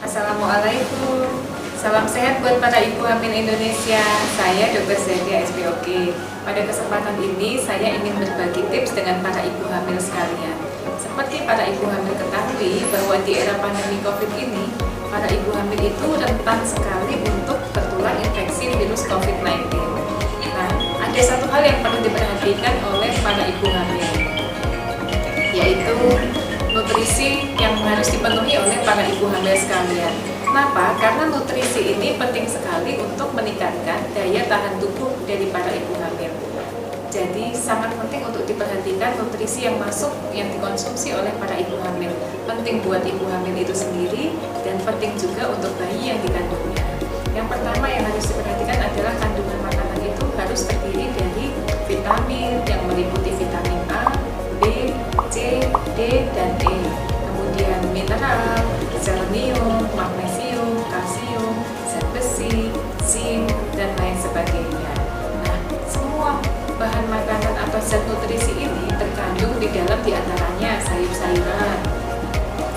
Assalamualaikum, salam sehat buat para ibu hamil Indonesia. Saya Dr. Zadia SPOK. Pada kesempatan ini saya ingin berbagi tips dengan para ibu hamil sekalian. Seperti para ibu hamil ketahui bahwa di era pandemi COVID ini, para ibu hamil itu rentan sekali untuk tertular infeksi virus COVID-19. Nah, ada satu hal yang perlu diperhatikan oleh para ibu hamil, yaitu nutrisi yang harus dipenuhi oleh para ibu hamil sekalian. Kenapa? Karena nutrisi ini penting sekali untuk meningkatkan daya tahan tubuh dari para ibu hamil. Jadi sangat penting untuk diperhatikan nutrisi yang masuk, yang dikonsumsi oleh para ibu hamil. Penting buat ibu hamil itu sendiri dan penting juga untuk bayi yang dikandungnya. Yang pertama yang harus diperhatikan adalah kandungan makanan itu harus terdiri dari vitamin yang meliputi vitamin A, B, C, D, dan E. Kemudian mineral, selenium, magnesium, kalsium, zat besi, zinc, dan lain sebagainya. Nah, semua bahan makanan atau zat nutrisi ini terkandung di dalam diantaranya sayur-sayuran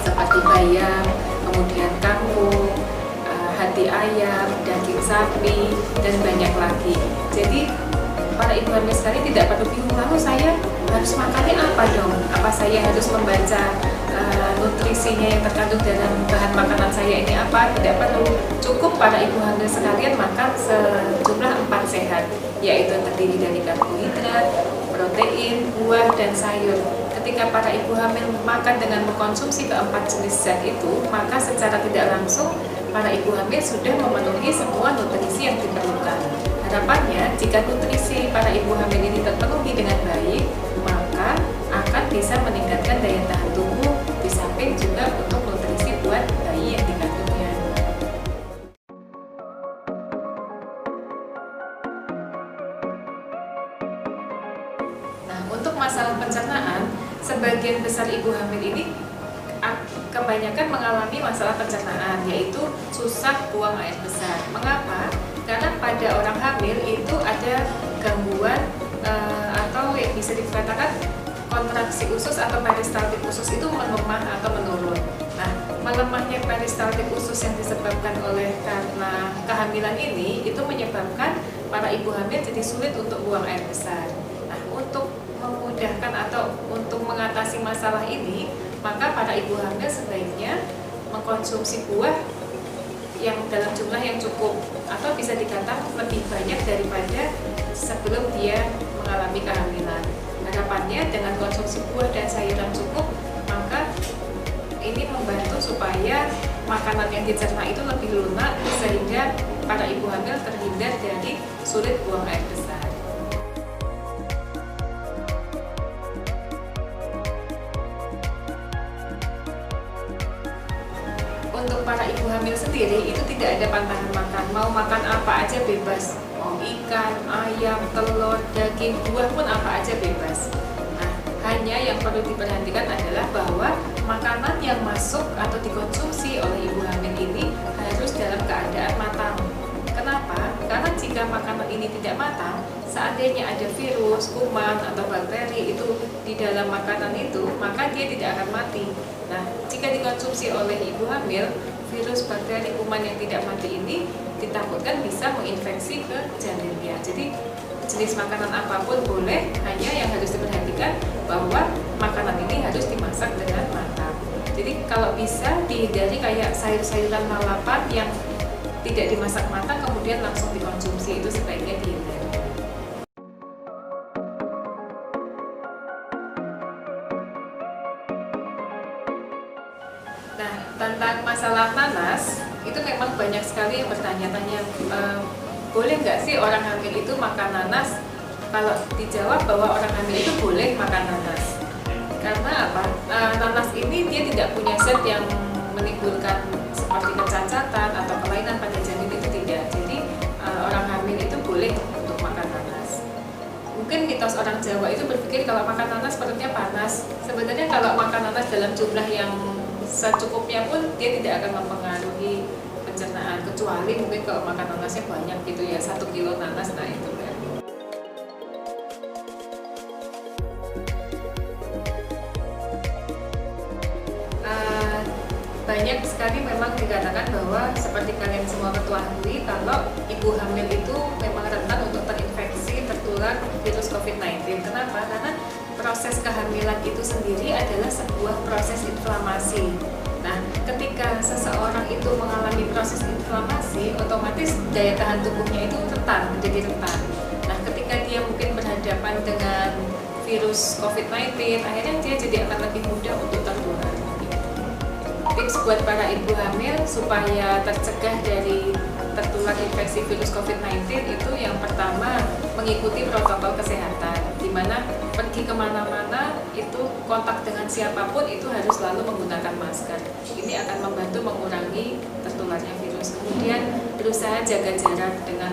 seperti bayam, kemudian kangkung, hati ayam, daging sapi, dan banyak lagi. Jadi para ibu hamil sekali tidak perlu bingung, lalu saya harus makannya apa dong? Apa saya harus membaca nutrisinya yang terkandung dalam bahan makanan saya ini apa? Tidak perlu, cukup para ibu hamil sekalian makan sejumlah 4 sehat, yaitu terdiri dari karbohidrat, protein, buah, dan sayur. Ketika para ibu hamil makan dengan mengkonsumsi keempat jenis zat itu, maka secara tidak langsung para ibu hamil sudah memenuhi semua nutrisi yang diperlukan. Harapannya, jika nutrisi para ibu hamil ini terpenuhi dengan baik, maka akan bisa meningkatkan daya tahan tubuh, di samping juga untuk nutrisi buat bayi yang dikandungnya. Nah, untuk masalah pencernaan, sebagian besar ibu hamil ini kebanyakan mengalami masalah pencernaan, yaitu susah buang air besar. Mengapa? Karena pada orang hamil itu ada gangguan atau yang bisa dikatakan kontraksi usus atau peristaltik usus itu melemah atau menurun. Nah, melemahnya peristaltik usus yang disebabkan oleh karena kehamilan ini itu menyebabkan para ibu hamil jadi sulit untuk buang air besar. Nah, untuk memudahkan atau untuk mengatasi masalah ini, maka para ibu hamil sebaiknya mengkonsumsi buah yang dalam jumlah yang cukup, atau bisa dikatakan lebih banyak daripada sebelum dia mengalami kehamilan. Harapannya dengan konsumsi buah dan sayuran cukup, maka ini membantu supaya makanan yang dicerna itu lebih lunak, sehingga para ibu hamil terhindar dari sulit buang air besar. Untuk para ibu hamil sendiri itu tidak ada pantangan makan, mau makan apa aja bebas, mau ikan, ayam, telur, daging, buah pun apa aja bebas. Nah, hanya yang perlu diperhatikan adalah bahwa makanan yang masuk atau dikonsumsi oleh ibu hamil ini harus dalam keadaan matang. Kenapa? Karena jika makanan ini tidak matang, seandainya ada virus, kuman, atau bakteri itu di dalam makanan itu, maka dia tidak akan mati. Nah, jika dikonsumsi oleh ibu hamil, virus, bakteri, kuman yang tidak mati ini ditakutkan bisa menginfeksi ke janinnya. Jadi jenis makanan apapun boleh, hanya yang harus diperhatikan bahwa makanan ini harus dimasak dengan matang. Jadi kalau bisa dihindari kayak sayur-sayuran lalapan yang tidak dimasak matang kemudian langsung dikonsumsi, itu sebaiknya dihindari. Nah, tentang masalah nanas, itu memang banyak sekali yang bertanya-tanya, boleh nggak sih orang hamil itu makan nanas? Kalau dijawab bahwa orang hamil itu boleh makan nanas. Karena apa? Nanas ini dia tidak punya zat yang menimbulkan seperti kecacatan atau kelainan pada janin, itu tidak. Jadi orang hamil itu boleh untuk makan nanas. Mungkin mitos orang Jawa itu berpikir kalau makan nanas perutnya panas. Sebenarnya kalau makan nanas dalam jumlah yang secukupnya pun dia tidak akan mempengaruhi pencernaan. kecuali mungkin kalau makan nanasnya banyak gitu ya, 1 kilo nanas, nah itu kan. Banyak sekali memang dikatakan bahwa seperti kalian semua ketahui, kalau ibu hamil itu memang rentan untuk terinfeksi tertular virus COVID-19. Kenapa? Karena proses kehamilan itu sendiri adalah sebuah proses inflamasi. Nah, ketika seseorang itu mengalami proses inflamasi, otomatis daya tahan tubuhnya itu menjadi rentan. Nah, ketika dia mungkin berhadapan dengan virus COVID-19, akhirnya dia jadi akan lebih mudah untuk tertular. Tips buat para ibu hamil supaya tercegah dari tertular infeksi virus COVID-19 itu yang pertama, mengikuti protokol kesehatan, di mana pergi kemana-mana itu kontak dengan siapapun itu harus selalu menggunakan masker. Ini akan membantu mengurangi tertularnya virus. Kemudian berusaha jaga jarak dengan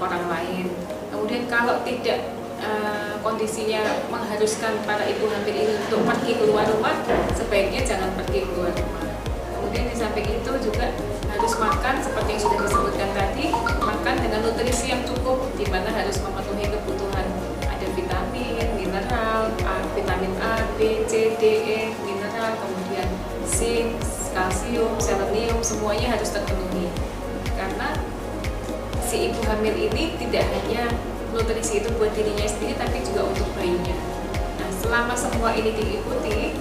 orang lain. Kemudian kalau tidak kondisinya mengharuskan para ibu hamil ini untuk pergi keluar rumah, sebaiknya jangan pergi keluar rumah. Kemudian di samping itu juga harus makan seperti yang sudah disebutkan tadi, makan dengan nutrisi yang cukup, di mana harus memenuhi kebutuhan ada vitamin, mineral, vitamin A, B, C, D, E, mineral, kemudian zinc, kalsium, selenium, semuanya harus terpenuhi. Karena si ibu hamil ini tidak hanya nutrisi itu buat dirinya sendiri, tapi juga untuk bayinya. Nah, selama semua ini diikuti,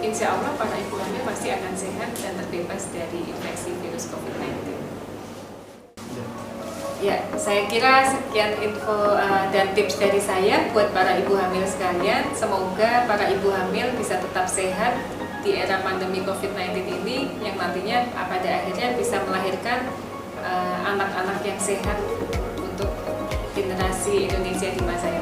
insya Allah para ibu hamil pasti akan sehat dan terbebas dari infeksi virus COVID-19. Ya, saya kira sekian info dan tips dari saya buat para ibu hamil sekalian. Semoga para ibu hamil bisa tetap sehat di era pandemi COVID-19 ini, yang nantinya pada akhirnya bisa melahirkan anak-anak yang sehat untuk generasi Indonesia di masa yang